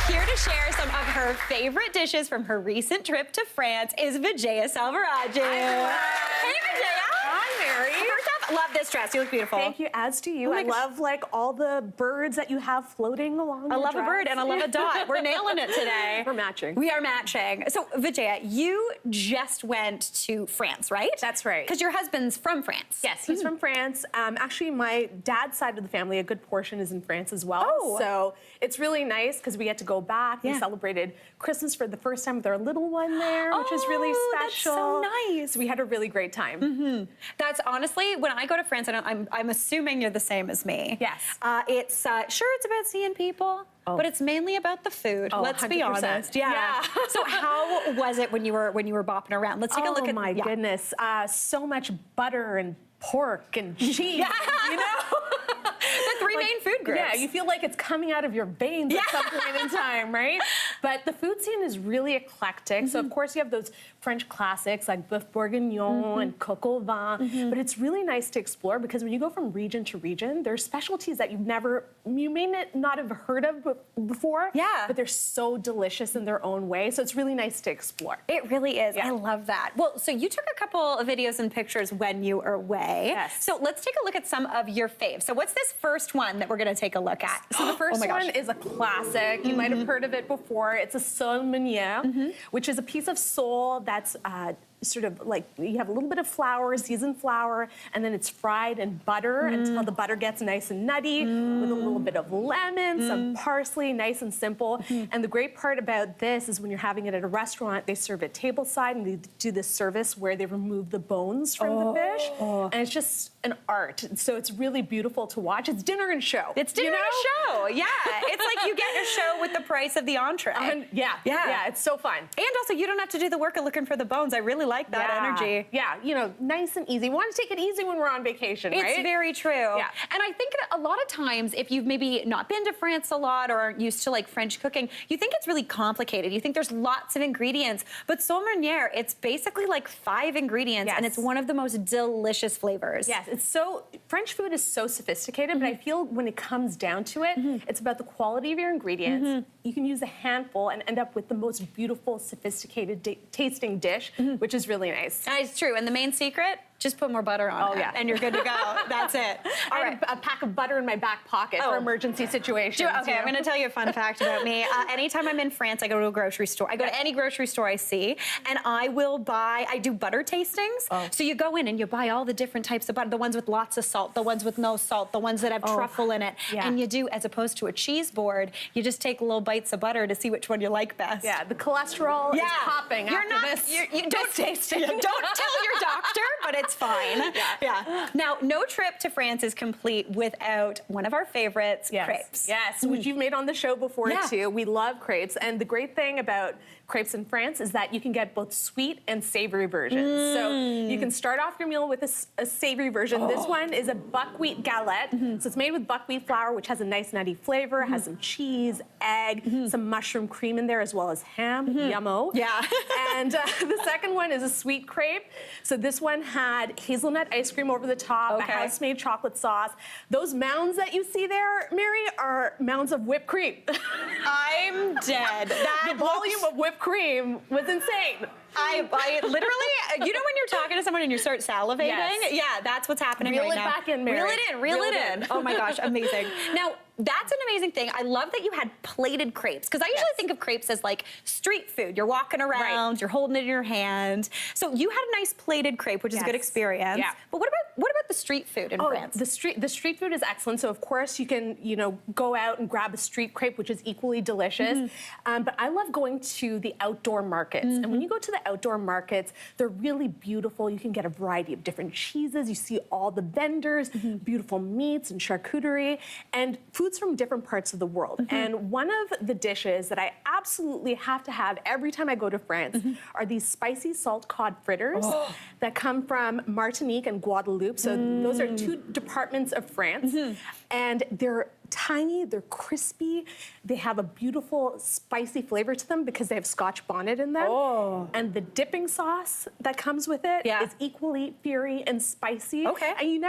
Here to share some of her favorite dishes from her recent trip to France is Vijaya Selvaraju. Hey, Vijaya. Hi, Mary. First off, love this dress. You look beautiful. Thank you, as do you. I love like all the birds that you have floating along. I love a bird and I love a dot. We're nailing it today. We're matching. We are matching. So, Vijaya, you just went to France, right? That's right. Because your husband's from France. Yes, he's from France. Actually, my dad's side of the family, a good portion is in France as well. Oh. So it's really nice because we get to go back. Yeah. We celebrated Christmas for the first time with our little one there, which is really special. That's so nice. So we had a really great time. That's honestly, when I go to France, and I'm assuming you're the same as me. Yes. It's sure it's about seeing people, but it's mainly about the food. Oh, Let's be 100%. honest. Yeah. So how was it when you were bopping around? Let's take a look at. Oh my goodness, so much butter and pork and cheese. You know. The three main food groups. Yeah, you feel like it's coming out of your veins at some point in time, right? But the food scene is really eclectic. So of course you have those French classics like boeuf bourguignon and coq au vin. But it's really nice to explore because when you go from region to region, there's specialties that you may not have heard of before. Yeah. But they're so delicious in their own way. So it's really nice to explore. It really is. Yeah. I love that. Well, so you took a couple of videos and pictures when you were away. Yes. So let's take a look at some of your faves. So what's this first one that we're going to take a look at? So the first one is a classic. You might have heard of it before. It's a sole meunière, which is a piece of sole that's sort of like you have a little bit of flour, seasoned flour, and then it's fried in butter until the butter gets nice and nutty with a little bit of lemon, some parsley, nice and simple. And the great part about this is when you're having it at a restaurant, they serve it tableside and they do this service where they remove the bones from the fish. And it's just an art. So it's really beautiful to watch. It's dinner and show. It's dinner and show. Yeah. It's like you get a show with the price of the entree. Yeah, it's so fun. And also, you don't have to do the work of looking for the bones. I really like that energy. Yeah, you know, nice and easy. We want to take it easy when we're on vacation, right? It's very true. Yeah. And I think that a lot of times, if you've maybe not been to France a lot or aren't used to like French cooking, you think it's really complicated. You think there's lots of ingredients. But sole meunière, it's basically like 5 ingredients, and it's one of the most delicious flavors. Yes, it's so, French food is so sophisticated, but I feel when it comes down to it, it's about the quality of your ingredients. You can use a handful and end up with the most beautiful, sophisticated tasting dish, which is really nice. It's true. And the main secret? Just put more butter on it, and you're good to go. That's it. All right. A pack of butter in my back pocket for emergency situations. Okay, I'm going to tell you a fun fact about me. Anytime I'm in France, I go to a grocery store. I go to any grocery store I see, and I do butter tastings. So you go in and you buy all the different types of butter, the ones with lots of salt, the ones with no salt, the ones that have truffle in it. And you do, as opposed to a cheese board, you just take little bites of butter to see which one you like best. Yeah, the cholesterol is popping after this. You don't tasting. Don't tell your doctor, but it's fine. Now, no trip to France is complete without one of our favorites, crepes. Yes, which you've made on the show before too. We love crepes, and the great thing about crepes in France is that you can get both sweet and savory versions. So you can start off your meal with a savory version. This one is a buckwheat galette. So it's made with buckwheat flour, which has a nice nutty flavor, has some cheese, egg, some mushroom cream in there, as well as ham. Yummo. Yeah. And the second one is a sweet crepe. So this one had hazelnut ice cream over the top, a house-made chocolate sauce. Those mounds that you see there, Mary, are mounds of whipped cream. I'm dead. The volume of whipped cream was insane. I literally, you know when you're talking to someone and you start salivating? Yes. Yeah, that's what's happening Reel right it now. back in, Mary. Reel it in. Oh my gosh, amazing. Now, that's an amazing thing. I love that you had plated crepes, because I usually think of crepes as like street food. You're walking around, you're holding it in your hand. So you had a nice plated crepe, which is a good experience. Yeah. But what about the street food in France? The street food is excellent. So of course you can, go out and grab a street crepe, which is equally delicious. But I love going to the outdoor markets. And when you go to the outdoor markets, they're really beautiful. You can get a variety of different cheeses. You see all the vendors, beautiful meats and charcuterie, and foods from different parts of the world. And one of the dishes that I absolutely have to have every time I go to France are these spicy salt cod fritters that come from Martinique and Guadeloupe. So those are 2 departments of France. And they're tiny, they're crispy, they have a beautiful spicy flavor to them because they have scotch bonnet in them. And the dipping sauce that comes with it is equally fiery and spicy. And you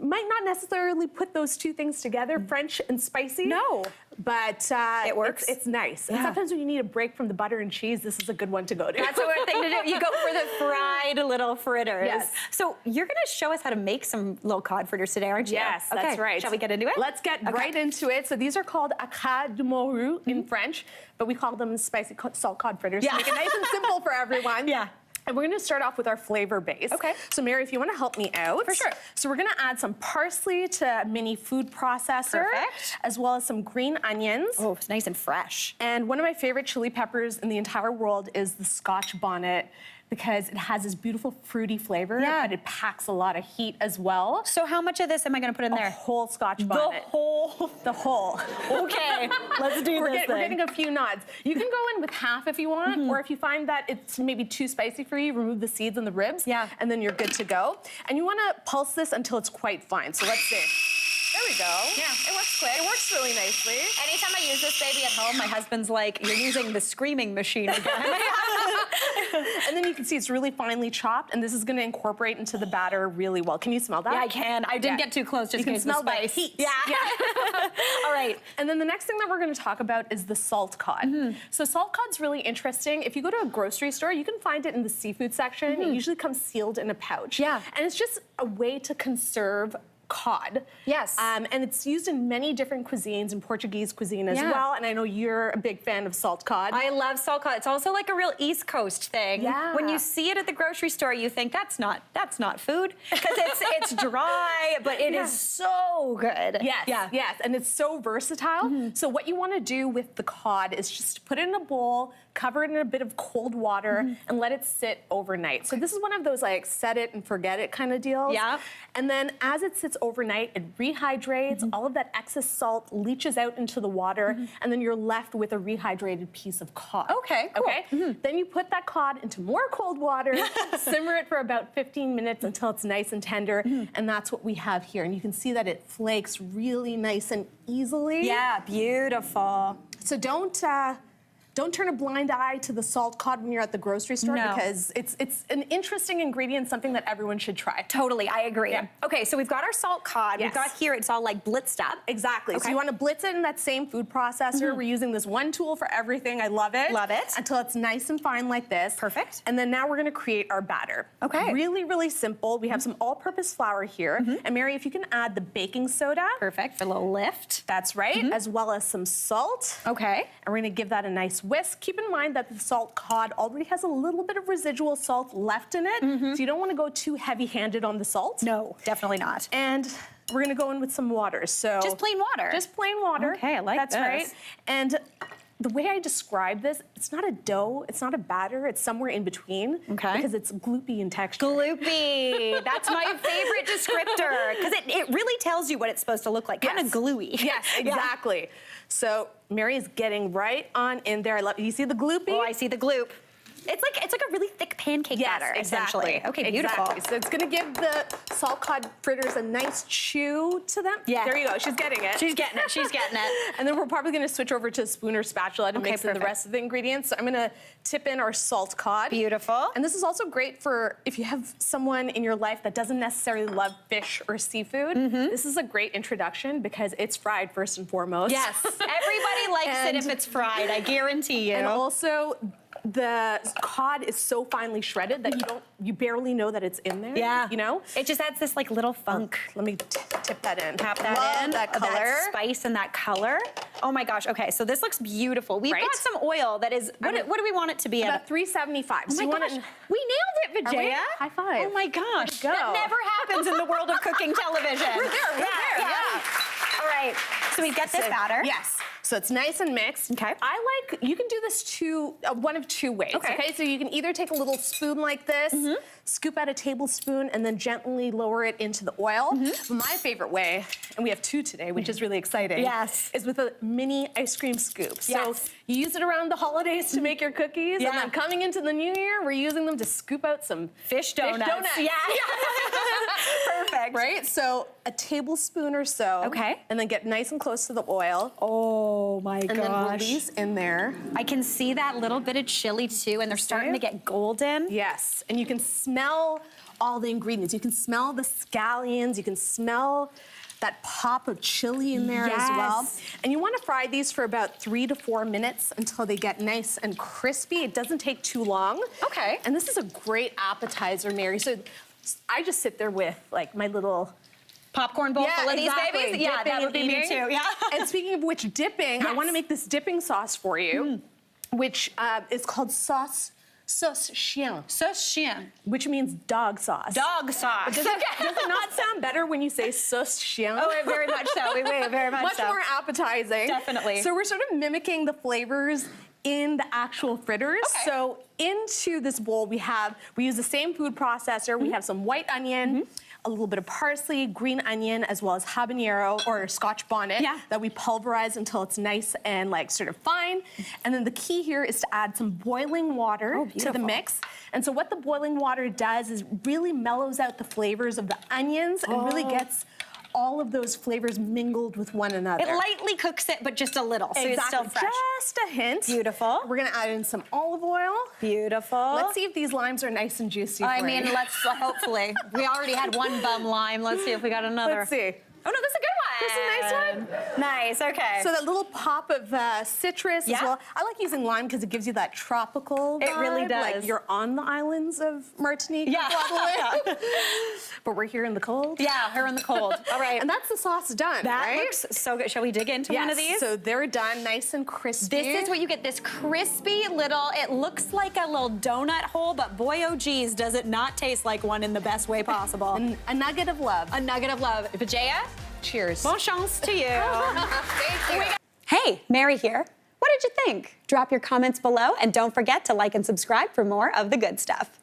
might not necessarily put those 2 things together, French and spicy. No. but It works. It's nice. And Yeah. sometimes when you need a break from the butter and cheese, this is a good one to go to. That's a good thing to do. You go for the fried little fritters. Yes. So you're going to show us how to make some little cod fritters today, aren't you? Yes, Okay. that's right. Shall we get into it? Let's get right into it. So these are called Accras de Morue in French, but we call them spicy salt cod fritters Yeah. to make it nice and simple for everyone. Yeah. And we're gonna start off with our flavor base. Okay. So Mary, if you wanna help me out. For sure. So we're gonna add some parsley to a mini food processor. Perfect. As well as some green onions. Oh, it's nice and fresh. And one of my favorite chili peppers in the entire world is the scotch bonnet, because it has this beautiful fruity flavor, Yeah. but it packs a lot of heat as well. So how much of this am I going to put in A there? whole scotch The bonnet. whole. The whole. Okay, let's do We're this we're thing. getting a few nods. You can go in with half if you want, or if you find that it's maybe too spicy for you, remove the seeds and the ribs, Yeah. and then you're good to go. And you want to pulse this until it's quite fine. So let's see. There we go. Yeah. It works quick. It works really nicely. Anytime I use this baby at home, my husband's like, "You're using the screaming machine again." And then you can see it's really finely chopped, and this is going to incorporate into the batter really well. Can you smell that? Yeah, I can. I didn't Yeah. get too close just You can in case the smell that spice. heat. Yeah. Yeah. All right. And then the next thing that we're going to talk about is the salt cod. So salt cod's really interesting. If you go to a grocery store, you can find it in the seafood section. It usually comes sealed in a pouch. Yeah. And it's just a way to conserve cod. Yes. And it's used in many different cuisines, in Portuguese cuisine as Yeah. well. And I know you're a big fan of salt cod. I love salt cod. It's also like a real East Coast thing. Yeah. When you see it at the grocery store, you think that's not food because it's dry, but it is Yeah. so good. Yes, Yeah. yes, and it's so versatile. So what you want to do with the cod is just put it in a bowl, cover it in a bit of cold water, and let it sit overnight. So this is one of those like set it and forget it kind of deals. Yeah. And then as it sits overnight, it rehydrates, all of that excess salt leaches out into the water, and then you're left with a rehydrated piece of cod. Okay, cool. Okay? Then you put that cod into more cold water, simmer it for about 15 minutes until it's nice and tender, and that's what we have here. And you can see that it flakes really nice and easily. Yeah, beautiful. So don't turn a blind eye to the salt cod when you're at the grocery store, No. because it's an interesting ingredient, something that everyone should try. Totally, I agree. Yeah. Okay, so we've got our salt cod. Yes. We've got here, it's all like blitzed up. Exactly. So Okay. you want to blitz it in that same food processor. We're using this one tool for everything. I love it. Love it. Until it's nice and fine like this. Perfect. And then now we're going to create our batter. Okay. Really, really simple. We have some all-purpose flour here. And Mary, if you can add the baking soda. Perfect for a little lift. That's right. As well as some salt. Okay. And we're going to give that a nice whisk. Keep in mind that the salt cod already has a little bit of residual salt left in it. So you don't want to go too heavy-handed on the salt. No, definitely not. And we're going to go in with some water. So Just plain water. Just plain water. Okay, I like That's this. right. And the way I describe this, it's not a dough, it's not a batter, it's somewhere in between. Okay. Because it's gloopy in texture. Gloopy. That's my favorite descriptor because it really tells you what it's supposed to look like. Kind of Yes. gluey. Yes, Yeah. exactly. So Mary is getting right on in there. I love. You see the gloopy? Oh, I see the gloop. It's like a really thick pancake Yes, batter, exactly. essentially. Okay, beautiful. Exactly. So it's gonna give the salt cod fritters a nice chew to them. Yeah. There you go. She's getting it. She's getting it. She's getting it. And then we're probably gonna switch over to a spoon or spatula to Okay, mix in the perfect. rest of the ingredients. So I'm gonna tip in our salt cod. Beautiful. And this is also great for if you have someone in your life that doesn't necessarily love fish or seafood. This is a great introduction because it's fried first and foremost. Yes. Everybody likes it And- if it's fried, I guarantee you. And also, the cod is so finely shredded that you barely know that it's in there. yeah. You know? It just adds this like little funk. Let me tip that in. Tap that Love in. that color. That spice and that color. Oh my gosh. Okay, so this looks beautiful. We've Right? got some oil that is, what do we want it to be at? About 375. Oh So my you want gosh, it. we nailed it, Are we? Vijaya. High five. Oh my gosh, go. that never happens in the world of cooking television. We're there. Yeah. All right, so we've got this batter. Yes. So it's nice and mixed. Okay. You can do this one of two ways. Okay. So you can either take a little spoon like this, scoop out a tablespoon, and then gently lower it into the oil. My favorite way, and we have two today, which is really exciting. Yes. Is with a mini ice cream scoop. So Yes. you use it around the holidays to make your cookies, Yeah. and then coming into the new year, we're using them to scoop out some Fish donuts. Yeah. Perfect. Right? So a tablespoon or so. Okay. And then get nice and close to the oil. Oh my And then gosh. release in there. I can see that little bit of chili too, and they're starting to get golden. Yes. And you can smell all the ingredients. You can smell the scallions. You can smell that pop of chili in there as well. Yes. And you want to fry these for about 3 to 4 minutes until they get nice and crispy. It doesn't take too long. Okay. And this is a great appetizer, Mary. So I just sit there with like my little Popcorn bowl full of these babies? Yeah, dipping that would and be me eating. too, yeah. And speaking of which, dipping, I want to make this dipping sauce for you, which is called sauce chien, Sauce chien. which means dog sauce. Dog sauce. Does it not sound better when you say sauce chien? Oh, very much so. Very much so. Much more appetizing. Definitely. So we're sort of mimicking the flavors in the actual fritters. Okay. So into this bowl we use the same food processor. We have some white onion, a little bit of parsley, green onion, as well as habanero or scotch bonnet that we pulverize until it's nice and like sort of fine. And then the key here is to add some boiling water to the mix. And so what the boiling water does is really mellows out the flavors of the onions and really gets all of those flavors mingled with one another. It lightly cooks it, but just a little, so it's still fresh. Just a hint. Beautiful. We're gonna add in some olive oil. Beautiful. Let's see if these limes are nice and juicy I for mean, you. let's hopefully. We already had one bum lime. Let's see if we got another. Let's see. Oh no, this is a good one. This is a nice one. Nice. Okay. So that little pop of citrus as well. I like using lime because it gives you that tropical vibe. It really does. Like you're on the islands of Martinique. Yeah. Guadeloupe. But we're here in the cold. Yeah, her in the cold. All right. And that's the sauce done, That right? looks so good. Shall we dig into one of these? So they're done, nice and crispy. This is what you get, this crispy little, it looks like a little donut hole, but boy, oh geez, does it not taste like one in the best way possible. a nugget of love. A nugget of love. Vijaya, Cheers. bon chance to you. Thank you. Hey, Mary here. What did you think? Drop your comments below and don't forget to like and subscribe for more of the good stuff.